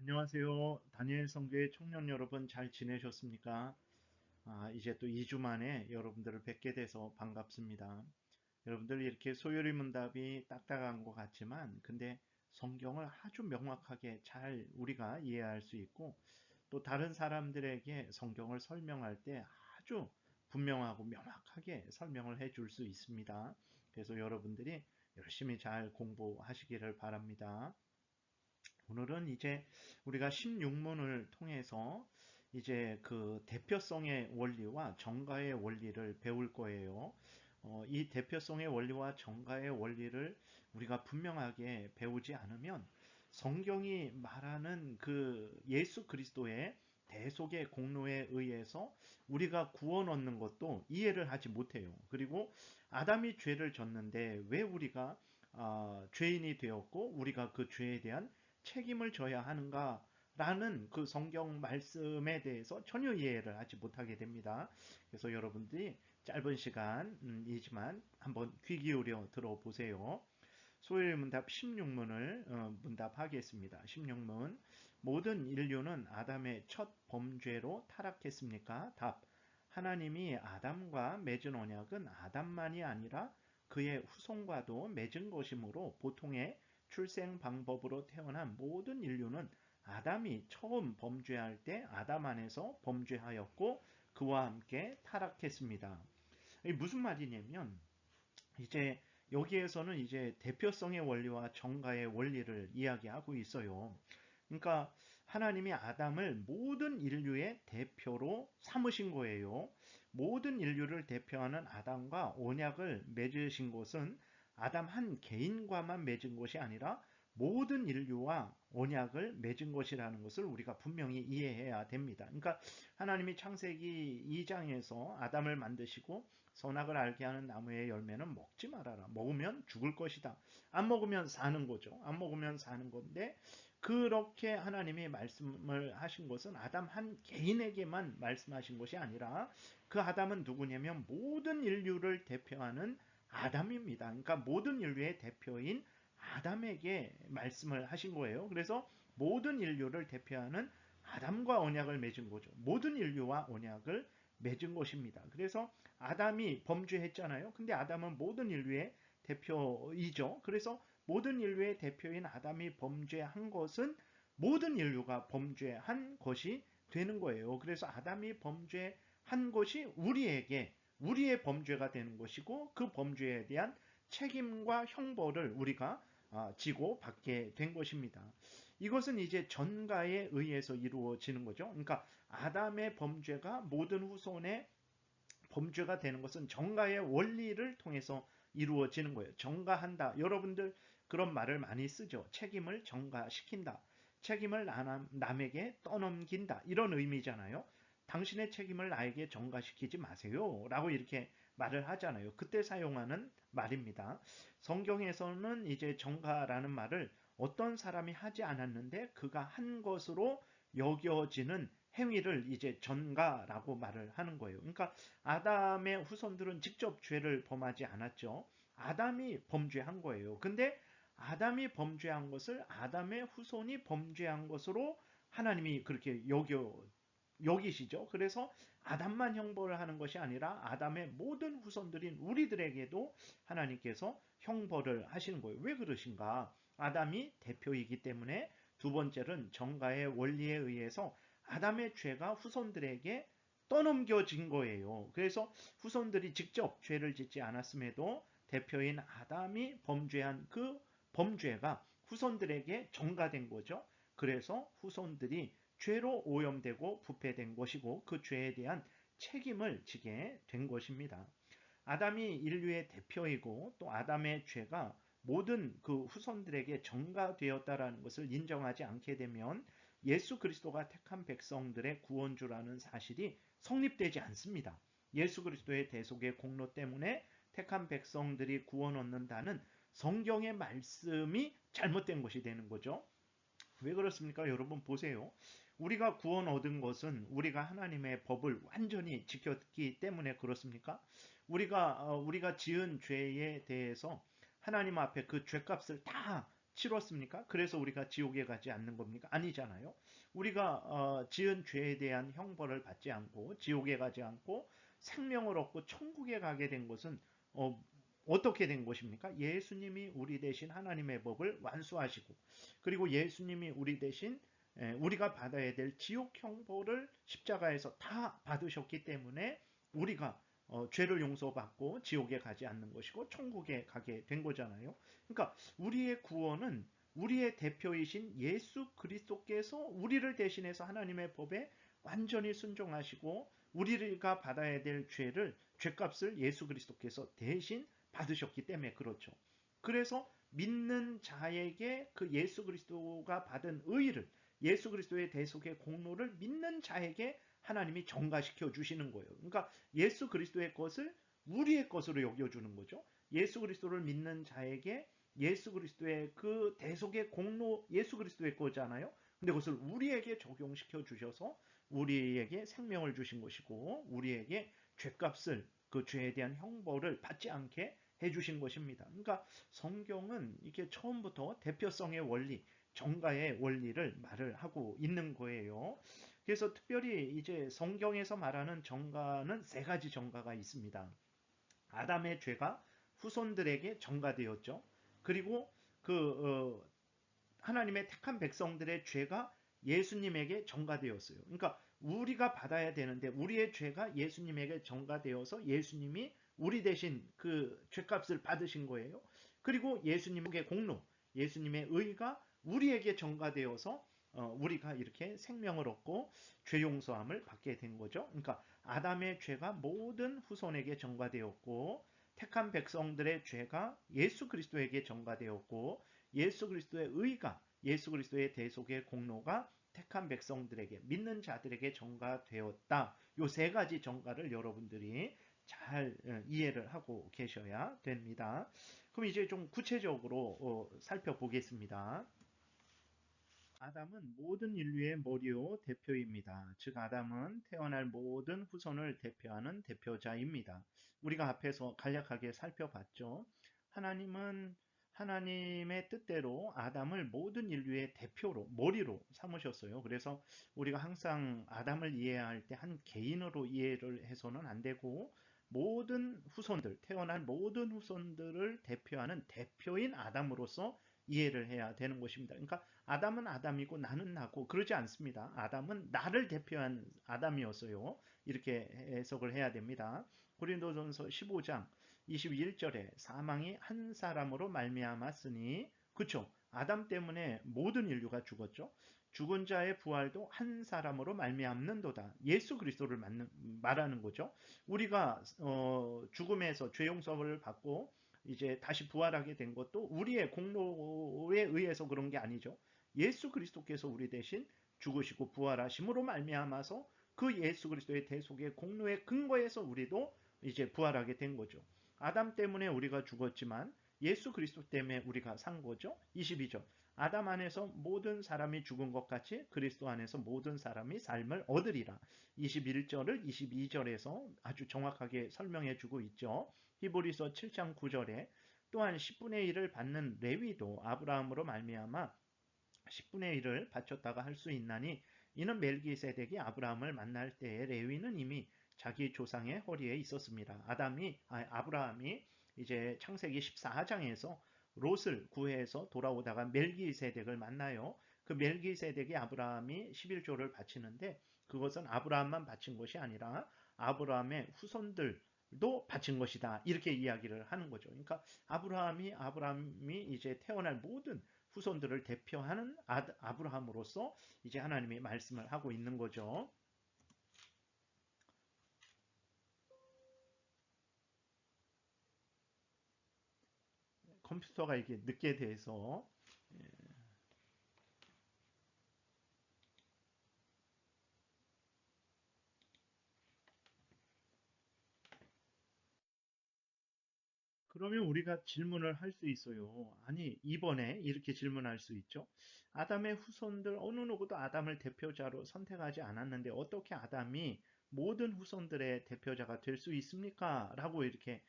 안녕하세요. 다니엘 성교의 청년 여러분 잘 지내셨습니까? 이제 또 2주 만에 여러분들을 뵙게 돼서 반갑습니다. 여러분들 이렇게 소요리 문답이 딱딱한 것 같지만 근데 성경을 아주 명확하게 잘 우리가 이해할 수 있고 또 다른 사람들에게 성경을 설명할 때 아주 분명하고 명확하게 설명을 해줄 수 있습니다. 그래서 여러분들이 열심히 잘 공부하시기를 바랍니다. 오늘은 이제 우리가 16문을 통해서 이제 그 대표성의 원리와 정가의 원리를 배울 거예요. 이 대표성의 원리와 정가의 원리를 우리가 분명하게 배우지 않으면 성경이 말하는 그 예수 그리스도의 대속의 공로에 의해서 우리가 구원 얻는 것도 이해를 하지 못해요. 그리고 아담이 죄를 졌는데 왜 우리가 죄인이 되었고 우리가 그 죄에 대한 책임을 져야 하는가라는 그 성경 말씀에 대해서 전혀 이해를 하지 못하게 됩니다. 그래서 여러분들이 짧은 시간이지만 한번 귀 기울여 들어보세요. 소일 문답 16문을 문답하겠습니다. 16문. 모든 인류는 아담의 첫 범죄로 타락했습니까? 답. 하나님이 아담과 맺은 언약은 아담만이 아니라 그의 후손과도 맺은 것이므로 보통의 출생 방법으로 태어난 모든 인류는 아담이 처음 범죄할 때 아담 안에서 범죄하였고 그와 함께 타락했습니다. 이게 무슨 말이냐면 이제 여기에서는 이제 대표성의 원리와 정가의 원리를 이야기하고 있어요. 그러니까 하나님이 아담을 모든 인류의 대표로 삼으신 거예요. 모든 인류를 대표하는 아담과 언약을 맺으신 것은 아담 한 개인과만 맺은 것이 아니라 모든 인류와 언약을 맺은 것이라는 것을 우리가 분명히 이해해야 됩니다. 그러니까 하나님이 창세기 2장에서 아담을 만드시고 선악을 알게 하는 나무의 열매는 먹지 말아라. 먹으면 죽을 것이다. 안 먹으면 사는 거죠. 안 먹으면 사는 건데 그렇게 하나님이 말씀을 하신 것은 아담 한 개인에게만 말씀하신 것이 아니라 그 아담은 누구냐면 모든 인류를 대표하는 아담입니다. 그러니까 모든 인류의 대표인 아담에게 말씀을 하신 거예요. 그래서 모든 인류를 대표하는 아담과 언약을 맺은 거죠. 모든 인류와 언약을 맺은 것입니다. 그래서 아담이 범죄했잖아요. 근데 아담은 모든 인류의 대표이죠. 그래서 모든 인류의 대표인 아담이 범죄한 것은 모든 인류가 범죄한 것이 되는 거예요. 그래서 아담이 범죄한 것이 우리에게 우리의 범죄가 되는 것이고 그 범죄에 대한 책임과 형벌을 우리가 지고 받게 된 것입니다. 이것은 이제 전가에 의해서 이루어지는 거죠. 그러니까 아담의 범죄가 모든 후손의 범죄가 되는 것은 정가의 원리를 통해서 이루어지는 거예요. 정가한다. 여러분들 그런 말을 많이 쓰죠. 책임을 정가시킨다. 책임을 남에게 떠넘긴다. 이런 의미잖아요. 당신의 책임을 나에게 전가시키지 마세요. 라고 이렇게 말을 하잖아요. 그때 사용하는 말입니다. 성경에서는 이제 전가라는 말을 어떤 사람이 하지 않았는데 그가 한 것으로 여겨지는 행위를 이제 전가라고 말을 하는 거예요. 그러니까 아담의 후손들은 직접 죄를 범하지 않았죠. 아담이 범죄한 거예요. 근데 아담이 범죄한 것을 아담의 후손이 범죄한 것으로 하나님이 그렇게 여기시죠. 그래서 아담만 형벌을 하는 것이 아니라 아담의 모든 후손들인 우리들에게도 하나님께서 형벌을 하시는 거예요. 왜 그러신가? 아담이 대표이기 때문에 두 번째는 정가의 원리에 의해서 아담의 죄가 후손들에게 떠넘겨진 거예요. 그래서 후손들이 직접 죄를 짓지 않았음에도 대표인 아담이 범죄한 그 범죄가 후손들에게 전가된 거죠. 그래서 후손들이 죄로 오염되고 부패된 것이고 그 죄에 대한 책임을 지게 된 것입니다. 아담이 인류의 대표이고 또 아담의 죄가 모든 그 후손들에게 전가되었다라는 것을 인정하지 않게 되면 예수 그리스도가 택한 백성들의 구원주라는 사실이 성립되지 않습니다. 예수 그리스도의 대속의 공로 때문에 택한 백성들이 구원 얻는다는 성경의 말씀이 잘못된 것이 되는 거죠. 왜 그렇습니까? 여러분 보세요. 우리가 구원 얻은 것은 우리가 하나님의 법을 완전히 지켰기 때문에 그렇습니까? 우리가 지은 죄에 대해서 하나님 앞에 그 죄값을 다 치렀습니까? 그래서 우리가 지옥에 가지 않는 겁니까? 아니잖아요. 우리가 지은 죄에 대한 형벌을 받지 않고 지옥에 가지 않고 생명을 얻고 천국에 가게 된 것은 어떻게 된 것입니까? 예수님이 우리 대신 하나님의 법을 완수하시고 그리고 예수님이 우리 대신 우리가 받아야 될 지옥 형벌을 십자가에서 다 받으셨기 때문에 우리가 죄를 용서받고 지옥에 가지 않는 것이고 천국에 가게 된 거잖아요. 그러니까 우리의 구원은 우리의 대표이신 예수 그리스도께서 우리를 대신해서 하나님의 법에 완전히 순종하시고 우리가 받아야 될 죄값을 예수 그리스도께서 대신 받으셨기 때문에 그렇죠. 그래서 믿는 자에게 그 예수 그리스도가 받은 의의를 예수 그리스도의 대속의 공로를 믿는 자에게 하나님이 전가시켜 주시는 거예요. 그러니까 예수 그리스도의 것을 우리의 것으로 여겨주는 거죠. 예수 그리스도를 믿는 자에게 예수 그리스도의 그 대속의 공로 예수 그리스도의 거잖아요. 근데 그것을 우리에게 적용시켜 주셔서 우리에게 생명을 주신 것이고 우리에게 죄값을 그 죄에 대한 형벌을 받지 않게 해주신 것입니다. 그러니까 성경은 이게 처음부터 대표성의 원리, 정가의 원리를 말을 하고 있는 거예요. 그래서 특별히 이제 성경에서 말하는 정가는 세 가지 정가가 있습니다. 아담의 죄가 후손들에게 전가되었죠. 그리고 하나님의 택한 백성들의 죄가 예수님에게 전가되었어요. 그러니까 우리가 받아야 되는데 우리의 죄가 예수님에게 전가되어서 예수님이 우리 대신 그 죄값을 받으신 거예요. 그리고 예수님의 공로, 예수님의 의가 우리에게 전가되어서 우리가 이렇게 생명을 얻고 죄 용서함을 받게 된 거죠. 그러니까 아담의 죄가 모든 후손에게 전가되었고 택한 백성들의 죄가 예수 그리스도에게 전가되었고 예수 그리스도의 의가 예수 그리스도의 대속의 공로가 택한 백성들에게 믿는 자들에게 전가되었다. 요 세 가지 전가를 여러분들이 잘 이해를 하고 계셔야 됩니다. 그럼 이제 좀 구체적으로 살펴보겠습니다. 아담은 모든 인류의 머리요 대표입니다. 즉 아담은 태어날 모든 후손을 대표하는 대표자입니다. 우리가 앞에서 간략하게 살펴봤죠. 하나님은 하나님의 뜻대로 아담을 모든 인류의 대표로 머리로 삼으셨어요. 그래서 우리가 항상 아담을 이해할 때 한 개인으로 이해를 해서는 안 되고 모든 후손들, 태어난 모든 후손들을 대표하는 대표인 아담으로서 이해를 해야 되는 것입니다. 그러니까 아담은 아담이고 나는 나고 그러지 않습니다. 아담은 나를 대표한 아담이었어요. 이렇게 해석을 해야 됩니다. 고린도전서 15장 21절에 사망이 한 사람으로 말미암았으니 그쵸? 아담 때문에 모든 인류가 죽었죠. 죽은 자의 부활도 한 사람으로 말미암는도다. 예수 그리스도를 말하는 거죠. 우리가 죽음에서 죄 용서를 받고 이제 다시 부활하게 된 것도 우리의 공로에 의해서 그런 게 아니죠. 예수 그리스도께서 우리 대신 죽으시고 부활하심으로 말미암아서 그 예수 그리스도의 대속의 공로에 근거해서 우리도 이제 부활하게 된 거죠. 아담 때문에 우리가 죽었지만 예수 그리스도 때문에 우리가 산 거죠. 22절. 아담 안에서 모든 사람이 죽은 것 같이 그리스도 안에서 모든 사람이 삶을 얻으리라. 21절을 22절에서 아주 정확하게 설명해 주고 있죠. 히브리서 7장 9절에 또한 10분의 1을 받는 레위도 아브라함으로 말미암아 10분의 1을 바쳤다가 할 수 있나니 이는 멜기세덱이 아브라함을 만날 때에 레위는 이미 자기 조상의 허리에 있었습니다. 아브라함이 이제 창세기 14장에서 롯을 구해서 돌아오다가 멜기세덱을 만나요. 그 멜기세덱이 아브라함이 11조를 바치는데 그것은 아브라함만 바친 것이 아니라 아브라함의 후손들도 바친 것이다. 이렇게 이야기를 하는 거죠. 그러니까 아브라함이 이제 태어날 모든 후손들을 대표하는 아브라함으로서 이제 하나님이 말씀을 하고 있는 거죠. 컴퓨터가 이게 늦게 돼서 그러면 우리가 질문을 할 수 있어요. 아니, 이번에 이렇게 질문할 수 있죠. 아담의 후손들 어느 누구도 아담을 대표자로 선택하지 않았는데 어떻게 아담이 모든 후손들의 대표자가 될 수 있습니까? 라고 이렇게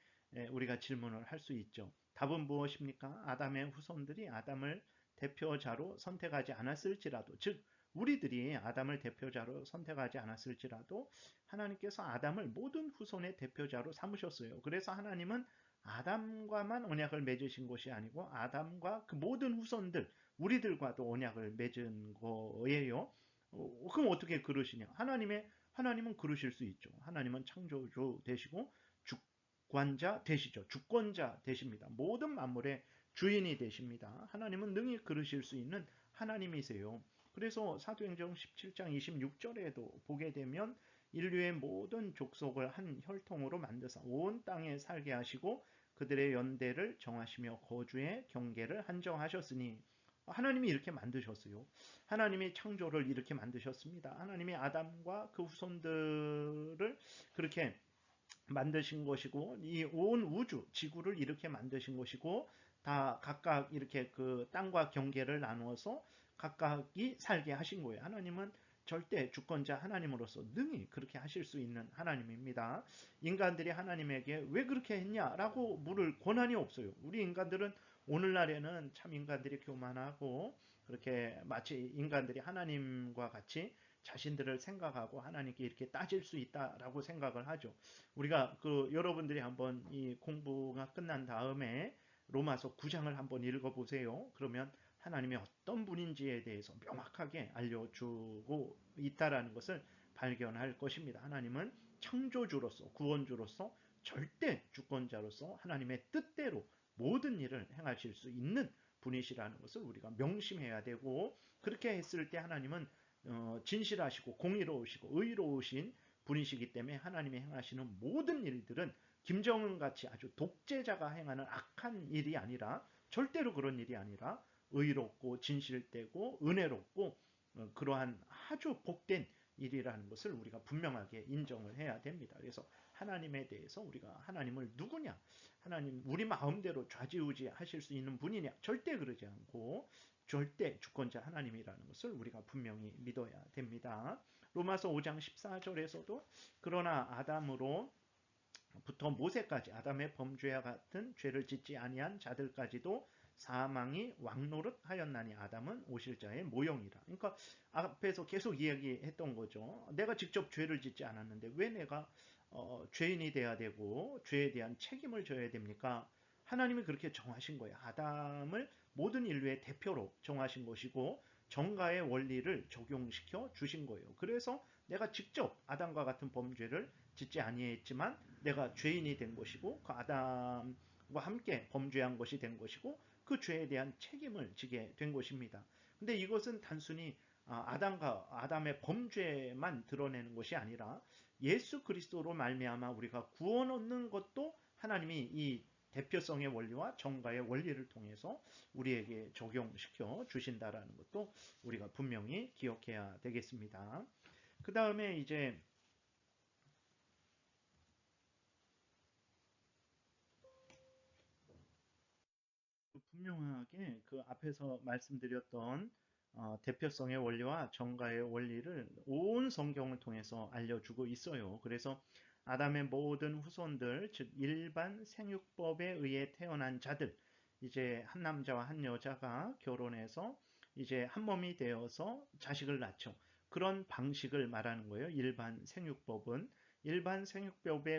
우리가 질문을 할 수 있죠. 답은 무엇입니까? 아담의 후손들이 아담을 대표자로 선택하지 않았을지라도, 즉 우리들이 아담을 대표자로 선택하지 않았을지라도 하나님께서 아담을 모든 후손의 대표자로 삼으셨어요. 그래서 하나님은 아담과만 언약을 맺으신 것이 아니고 아담과 그 모든 후손들, 우리들과도 언약을 맺은 거예요. 그럼 어떻게 그러시냐? 하나님은 그러실 수 있죠. 하나님은 창조주 되시고 주관자 되시죠. 주권자 되십니다. 모든 만물의 주인이 되십니다. 하나님은 능히 그러실 수 있는 하나님이세요. 그래서 사도행전 17장 26절에도 보게 되면 인류의 모든 족속을 한 혈통으로 만드사 온 땅에 살게 하시고 그들의 연대를 정하시며 거주의 경계를 한정하셨으니, 하나님이 이렇게 만드셨어요. 하나님이 창조를 이렇게 만드셨습니다. 하나님이 아담과 그 후손들을 그렇게 만드신 것이고 이 온 우주 지구를 이렇게 만드신 것이고 다 각각 이렇게 그 땅과 경계를 나누어서 각각이 살게 하신 거예요. 하나님은 절대 주권자 하나님으로서 능히 그렇게 하실 수 있는 하나님입니다. 인간들이 하나님에게 왜 그렇게 했냐라고 물을 권한이 없어요. 우리 인간들은 오늘날에는 참 인간들이 교만하고 그렇게 마치 인간들이 하나님과 같이 자신들을 생각하고 하나님께 이렇게 따질 수 있다라고 생각을 하죠. 우리가 여러분들이 한번 이 공부가 끝난 다음에 로마서 9장을 한번 읽어보세요. 그러면 하나님이 어떤 분인지에 대해서 명확하게 알려주고 있다라는 것을 발견할 것입니다. 하나님은 창조주로서, 구원주로서, 절대 주권자로서 하나님의 뜻대로 모든 일을 행하실 수 있는 분이시라는 것을 우리가 명심해야 되고, 그렇게 했을 때 하나님은 진실하시고 공의로우시고 의로우신 분이시기 때문에 하나님이 행하시는 모든 일들은 김정은 같이 아주 독재자가 행하는 악한 일이 아니라, 절대로 그런 일이 아니라 의롭고 진실되고 은혜롭고 그러한 아주 복된 일이라는 것을 우리가 분명하게 인정을 해야 됩니다. 그래서 하나님에 대해서 우리가 하나님을 누구냐, 하나님 우리 마음대로 좌지우지 하실 수 있는 분이냐, 절대 그러지 않고 절대 주권자 하나님이라는 것을 우리가 분명히 믿어야 됩니다. 로마서 5장 14절에서도 그러나 아담으로 부터 모세까지 아담의 범죄와 같은 죄를 짓지 아니한 자들까지도 사망이 왕노릇하였나니 아담은 오실자의 모형이라. 그러니까 앞에서 계속 이야기했던 거죠. 내가 직접 죄를 짓지 않았는데 왜 내가 죄인이 돼야 되고 죄에 대한 책임을 져야 됩니까? 하나님이 그렇게 정하신 거예요. 아담을 모든 인류의 대표로 정하신 것이고 정가의 원리를 적용시켜 주신 거예요. 그래서 내가 직접 아담과 같은 범죄를 짓지 아니했지만 내가 죄인이 된 것이고 그 아담과 함께 범죄한 것이 된 것이고 그 죄에 대한 책임을 지게 된 것입니다. 근데 이것은 단순히 아담의 범죄만 드러내는 것이 아니라 예수 그리스도로 말미암아 우리가 구원 얻는 것도 하나님이 이 대표성의 원리와 정가의 원리를 통해서 우리에게 적용시켜 주신다라는 것도 우리가 분명히 기억해야 되겠습니다. 그 다음에 이제 분명하게 그 앞에서 말씀드렸던 대표성의 원리와 정가의 원리를 온 성경을 통해서 알려주고 있어요. 그래서 아담의 모든 후손들, 즉 일반 생육법에 의해 태어난 자들, 이제 한 남자와 한 여자가 결혼해서 이제 한 몸이 되어서 자식을 낳죠. 그런 방식을 말하는 거예요. 일반 생육법에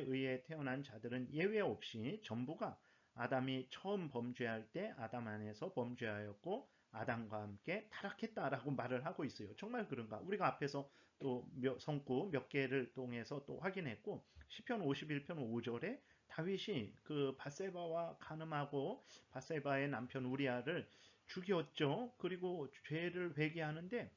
의해 태어난 자들은 예외 없이 전부가 아담이 처음 범죄할 때 아담 안에서 범죄하였고 아담과 함께 타락했다라고 말을 하고 있어요. 정말 그런가? 우리가 앞에서 또 성구 몇 개를 통해서 또 확인했고 시편 51편 5절에 다윗이 그 바세바와 간음하고 바세바의 남편 우리아를 죽였죠. 그리고 죄를 회개하는데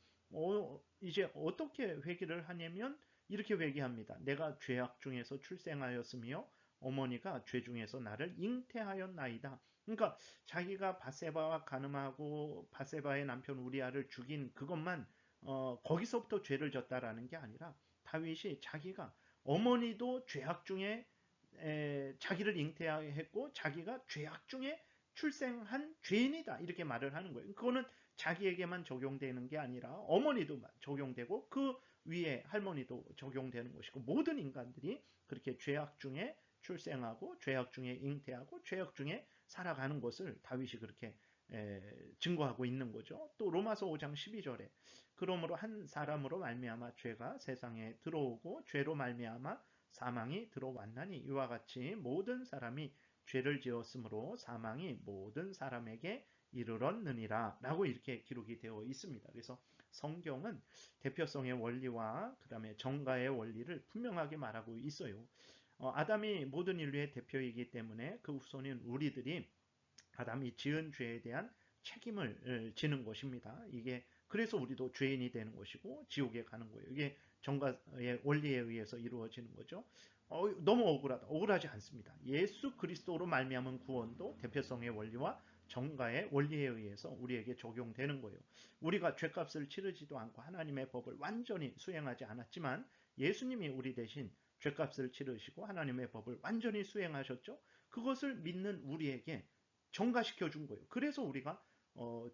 이제 어떻게 회개를 하냐면 이렇게 회개합니다. 내가 죄악 중에서 출생하였으며 어머니가 죄 중에서 나를 잉태하였나이다. 그러니까 자기가 바세바와 간음하고 바세바의 남편 우리아를 죽인 그것만 거기서부터 죄를 졌다라는 게 아니라 다윗이 자기가 어머니도 죄악 중에 자기를 잉태했고 자기가 죄악 중에 출생한 죄인이다 이렇게 말을 하는 거예요. 그거는 자기에게만 적용되는 게 아니라 어머니도 적용되고 그 위에 할머니도 적용되는 것이고 모든 인간들이 그렇게 죄악 중에 출생하고 죄악 중에 잉태하고 죄악 중에 살아가는 것을 다윗이 그렇게 증거하고 있는 거죠. 또 로마서 5장 12절에 그러므로 한 사람으로 말미암아 죄가 세상에 들어오고 죄로 말미암아 사망이 들어왔나니 이와 같이 모든 사람이 죄를 지었으므로 사망이 모든 사람에게 이르렀느니라 라고 이렇게 기록이 되어 있습니다. 그래서 성경은 대표성의 원리와 그 다음에 정가의 원리를 분명하게 말하고 있어요. 아담이 모든 인류의 대표이기 때문에 그 후손인 우리들이 아담이 지은 죄에 대한 책임을 지는 것입니다. 이게 그래서 우리도 죄인이 되는 것이고 지옥에 가는 거예요. 이게 정가의 원리에 의해서 이루어지는 거죠. 너무 억울하다. 억울하지 않습니다. 예수 그리스도로 말미암은 구원도 대표성의 원리와 정가의 원리에 의해서 우리에게 적용되는 거예요. 우리가 죄값을 치르지도 않고 하나님의 법을 완전히 수행하지 않았지만 예수님이 우리 대신 죄값을 치르시고 하나님의 법을 완전히 수행하셨죠. 그것을 믿는 우리에게 정가시켜 준 거예요. 그래서 우리가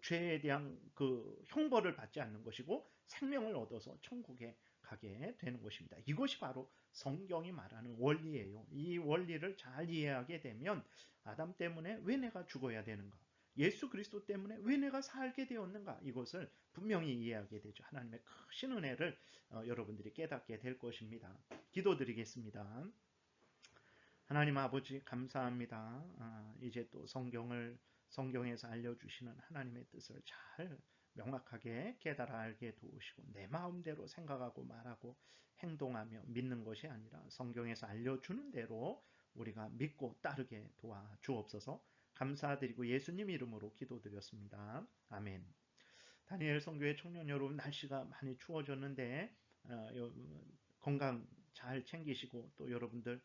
죄에 대한 그 형벌을 받지 않는 것이고 생명을 얻어서 천국에 가게 되는 것입니다. 이것이 바로 성경이 말하는 원리예요. 이 원리를 잘 이해하게 되면 아담 때문에 왜 내가 죽어야 되는가? 예수 그리스도 때문에 왜 내가 살게 되었는가? 이것을 분명히 이해하게 되죠. 하나님의 크신 은혜를 여러분들이 깨닫게 될 것입니다. 기도드리겠습니다. 하나님 아버지 감사합니다. 이제 또 성경에서 알려주시는 하나님의 뜻을 잘 명확하게 깨달아 알게 도우시고 내 마음대로 생각하고 말하고 행동하며 믿는 것이 아니라 성경에서 알려주는 대로 우리가 믿고 따르게 도와주옵소서. 감사드리고 예수님 이름으로 기도드렸습니다. 아멘. 다니엘 선교회 청년 여러분, 날씨가 많이 추워졌는데 건강 잘 챙기시고 또 여러분들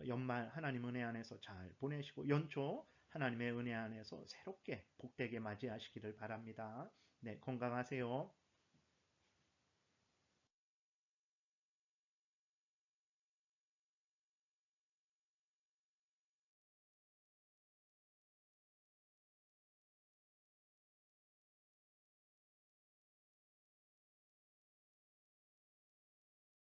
연말 하나님 은혜 안에서 잘 보내시고 연초 하나님의 은혜 안에서 새롭게 복되게 맞이하시기를 바랍니다. 네, 건강하세요.